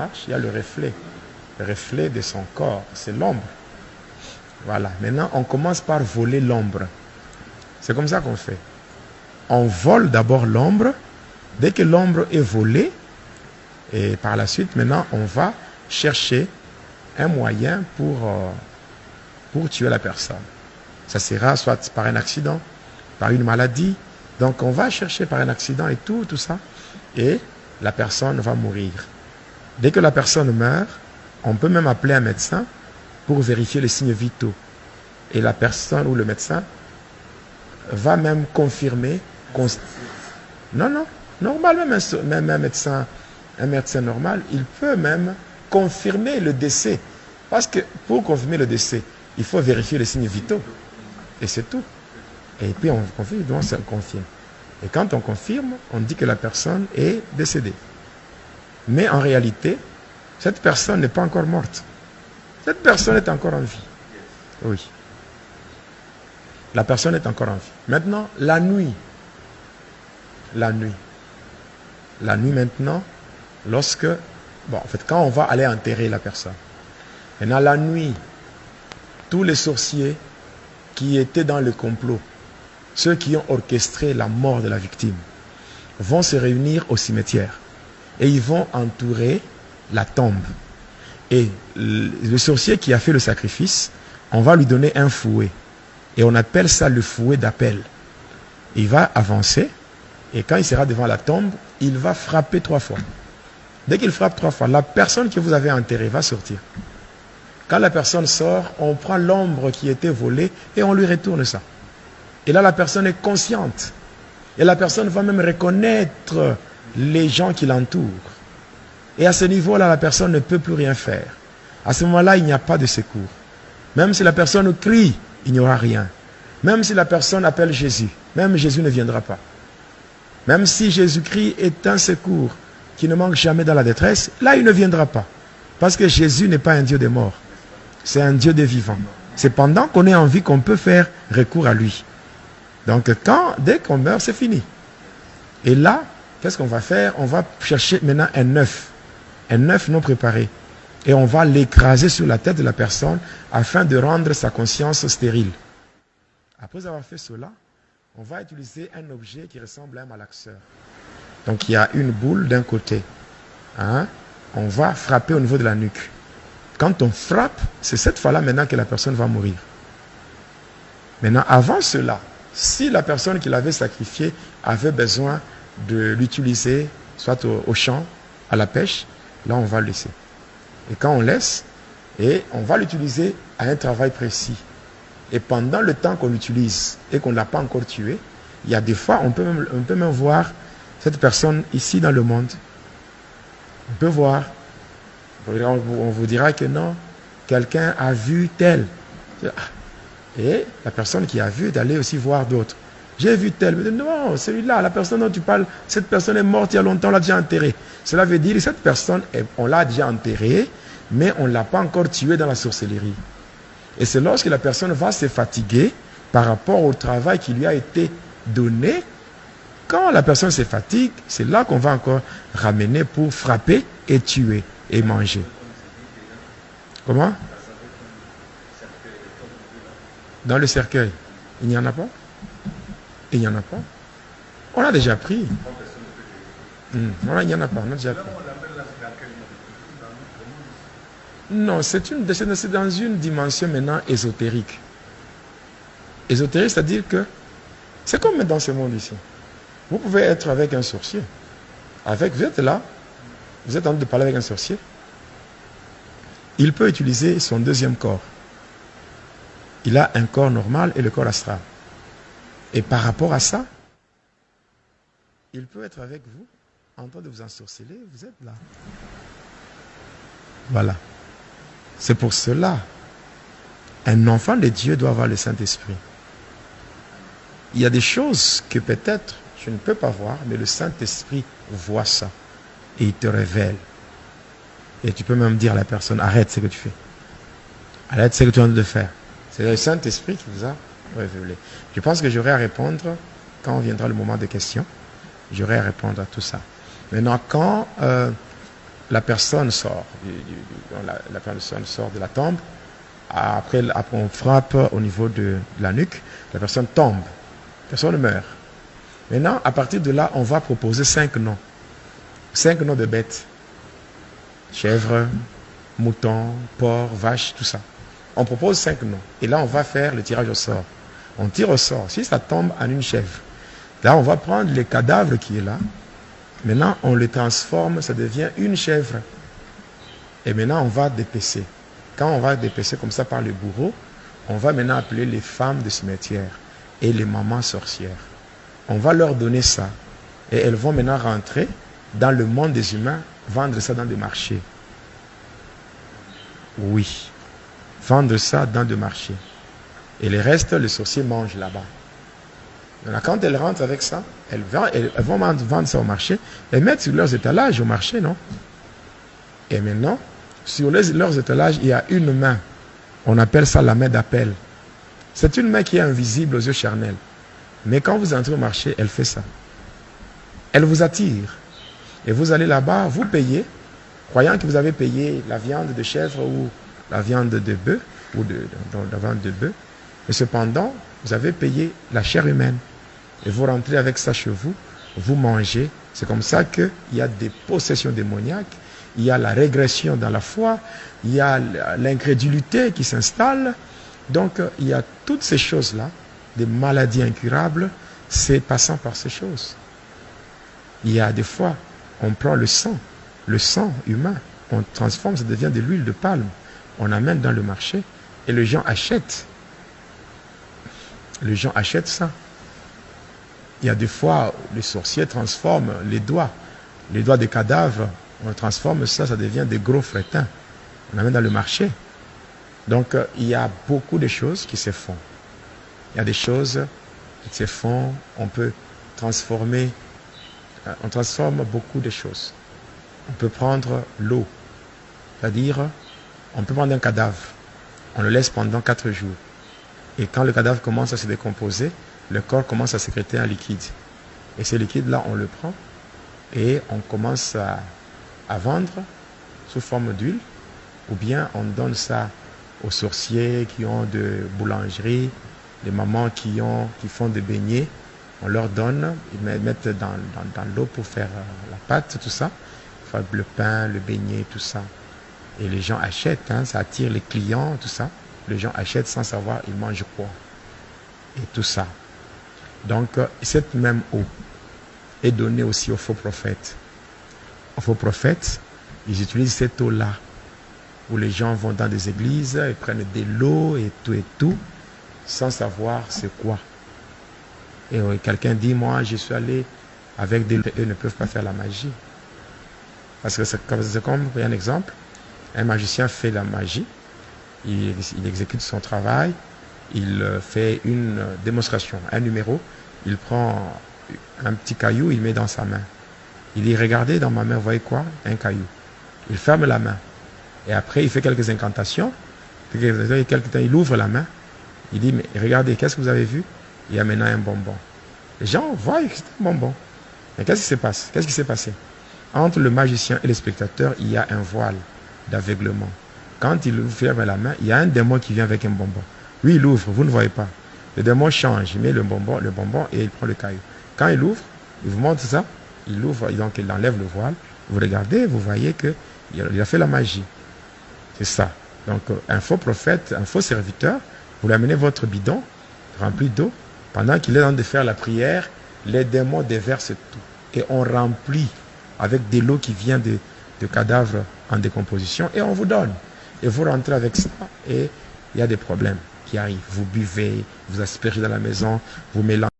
marche, il y a le reflet de son corps, c'est l'ombre. Voilà, maintenant on commence par voler l'ombre. C'est comme ça qu'on fait. On vole d'abord l'ombre. Dès que l'ombre est volée, et par la suite, maintenant, on va chercher un moyen pour tuer la personne. Ça sera soit par un accident, par une maladie. Donc, on va chercher par un accident et tout ça. Et la personne va mourir. Dès que la personne meurt, on peut même appeler un médecin pour vérifier les signes vitaux. Et la personne ou le médecin va même confirmer. Non, normal, même un médecin normal, il peut même confirmer le décès. Parce que pour confirmer le décès, il faut vérifier les signes vitaux. Et c'est tout. Et puis on confirme, donc on confirme. Et quand on confirme, on dit que la personne est décédée. Mais en réalité, cette personne n'est pas encore morte. Cette personne est encore en vie. Oui. La personne est encore en vie. Maintenant, la nuit. La nuit maintenant, quand on va aller enterrer la personne. Maintenant, la nuit, tous les sorciers qui étaient dans le complot, ceux qui ont orchestré la mort de la victime, vont se réunir au cimetière et ils vont entourer la tombe. Et le sorcier qui a fait le sacrifice, on va lui donner un fouet. Et on appelle ça le fouet d'appel. Il va avancer. Et quand il sera devant la tombe, il va frapper 3 fois. Dès qu'il frappe 3 fois, la personne que vous avez enterrée va sortir. Quand la personne sort, on prend l'ombre qui était volée et on lui retourne ça. Et là, la personne est consciente. Et la personne va même reconnaître les gens qui l'entourent. Et à ce niveau-là, la personne ne peut plus rien faire. À ce moment-là, il n'y a pas de secours. Même si la personne crie, il n'y aura rien. Même si la personne appelle Jésus, même Jésus ne viendra pas. Même si Jésus-Christ est un secours qui ne manque jamais dans la détresse, là, il ne viendra pas. Parce que Jésus n'est pas un Dieu des morts. C'est un Dieu des vivants. C'est pendant qu'on est en vie qu'on peut faire recours à lui. Donc, dès qu'on meurt, c'est fini. Et là, qu'est-ce qu'on va faire? On va chercher maintenant un œuf non préparé. Et on va l'écraser sur la tête de la personne afin de rendre sa conscience stérile. Après avoir fait cela, on va utiliser un objet qui ressemble à un malaxeur. Donc il y a une boule d'un côté. On va frapper au niveau de la nuque. Quand on frappe, c'est cette fois-là maintenant que la personne va mourir. Maintenant, avant cela, si la personne qui l'avait sacrifié avait besoin de l'utiliser, soit au champ, à la pêche, là on va le laisser. Et quand on laisse, et on va l'utiliser à un travail précis. Et pendant le temps qu'on l'utilise et qu'on ne l'a pas encore tué, il y a des fois, on peut même voir cette personne ici dans le monde. On peut voir. On vous dira que non, quelqu'un a vu tel. Et la personne qui a vu est allée aussi voir d'autres. J'ai vu tel. Mais non, celui-là, la personne dont tu parles, cette personne est morte il y a longtemps, on l'a déjà enterrée. Cela veut dire que cette personne, on l'a déjà enterrée, mais on ne l'a pas encore tuée dans la sorcellerie. Et c'est lorsque la personne va se fatiguer par rapport au travail qui lui a été donné. Quand la personne se fatigue, c'est là qu'on va encore ramener pour frapper et tuer et manger. Comment? Dans le cercueil. Il n'y en a pas? Il n'y en a pas? On a déjà pris. Il n'y en a pas, on a déjà pris. Non, c'est dans une dimension maintenant ésotérique. Ésotérique, c'est-à-dire que c'est comme dans ce monde ici. Vous pouvez être avec un sorcier. Vous êtes là, vous êtes en train de parler avec un sorcier. Il peut utiliser son deuxième corps. Il a un corps normal et le corps astral. Et par rapport à ça, il peut être avec vous, en train de vous ensorceler, vous êtes là. Voilà. C'est pour cela, un enfant de Dieu doit avoir le Saint-Esprit. Il y a des choses que peut-être je ne peux pas voir, mais le Saint-Esprit voit ça. Et il te révèle. Et tu peux même dire à la personne, arrête ce que tu fais. Arrête ce que tu es en train de faire. C'est le Saint-Esprit qui vous a révélé. Je pense que j'aurai à répondre, quand viendra le moment de questions, j'aurai à répondre à tout ça. Maintenant, quand la personne sort, la personne sort de la tombe. Après, on frappe au niveau de la nuque, la personne tombe, la personne meurt. Maintenant, à partir de là, on va proposer 5 noms. 5 noms de bêtes. Chèvre, mouton, porc, vache, tout ça. On propose 5 noms. Et là, on va faire le tirage au sort. On tire au sort. Si ça tombe en une chèvre, là, on va prendre les cadavres qui est là. Maintenant, on les transforme, ça devient une chèvre. Et maintenant, on va dépecer. Quand on va dépecer comme ça par le bourreau, on va maintenant appeler les femmes de cimetière et les mamans sorcières. On va leur donner ça. Et elles vont maintenant rentrer dans le monde des humains, vendre ça dans des marchés. Oui. Vendre ça dans des marchés. Et le reste, le sorcier mange là-bas. Maintenant, quand elles rentrent avec ça, elles vont vendre ça au marché et mettre sur leurs étalages au marché, non? Et maintenant, sur leurs étalages, il y a une main. On appelle ça la main d'appel. C'est une main qui est invisible aux yeux charnels. Mais quand vous entrez au marché, elle fait ça. Elle vous attire. Et vous allez là-bas, vous payez, croyant que vous avez payé la viande de chèvre ou la viande de bœuf, ou la viande de bœuf. Mais cependant, vous avez payé la chair humaine. Et vous rentrez avec ça chez vous, vous mangez. C'est comme ça qu'il y a des possessions démoniaques, il y a la régression dans la foi, il y a l'incrédulité qui s'installe. Donc, il y a toutes ces choses-là, des maladies incurables, c'est passant par ces choses. Il y a des fois, on prend le sang humain, on transforme, ça devient de l'huile de palme, on amène dans le marché et les gens achètent. Les gens achètent ça. Il y a des fois, les sorciers transforment les doigts des cadavres, on transforme ça, ça devient des gros frétins. On amène dans le marché. Donc, il y a beaucoup de choses qui se font. Il y a des choses qui se font, on peut transformer, on transforme beaucoup de choses. On peut prendre l'eau, c'est-à-dire, on peut prendre un cadavre, on le laisse pendant 4 jours. Et quand le cadavre commence à se décomposer, le corps commence à sécréter un liquide. Et ce liquide-là, on le prend et on commence à vendre sous forme d'huile, ou bien on donne ça aux sorciers qui ont de boulangerie, les mamans qui font des beignets, on leur donne, ils mettent dans l'eau pour faire la pâte, tout ça, faire le pain, le beignet, tout ça. Et les gens achètent, hein, ça attire les clients, tout ça. Les gens achètent sans savoir ils mangent quoi. Et tout ça. Donc, cette même eau est donnée aussi aux faux prophètes. Aux faux prophètes, ils utilisent cette eau-là, où les gens vont dans des églises, ils prennent de l'eau et tout, sans savoir c'est quoi. Et quelqu'un dit, moi, je suis allé avec des... Eux ne peuvent pas faire la magie. Parce que c'est comme, un exemple, un magicien fait la magie, il exécute son travail, il fait une démonstration, un numéro, il prend un petit caillou, il met dans sa main. Il dit, regardez dans ma main, vous voyez quoi? Un caillou. Il ferme la main. Et après, il fait quelques incantations. Il ouvre la main. Il dit, mais regardez, qu'est-ce que vous avez vu? Il y a maintenant un bonbon. Les gens voient que c'est un bonbon. Mais qu'est-ce qui se passe? Qu'est-ce qui s'est passé? Entre le magicien et le spectateur, il y a un voile d'aveuglement. Quand il ferme la main, il y a un démon qui vient avec un bonbon. Lui, il ouvre, vous ne voyez pas. Le démon change, il met le bonbon et il prend le caillou. Quand il ouvre, il vous montre ça, il ouvre, donc il enlève le voile. Vous regardez, vous voyez qu'il a fait la magie. C'est ça. Donc, un faux prophète, un faux serviteur, vous lui amenez votre bidon rempli d'eau. Pendant qu'il est en train de faire la prière, les démons déversent tout. Et on remplit avec de l'eau qui vient de cadavres en décomposition et on vous donne. Et vous rentrez avec ça et il y a des problèmes qui arrivent. Vous buvez, vous aspergez dans la maison, vous mélangez.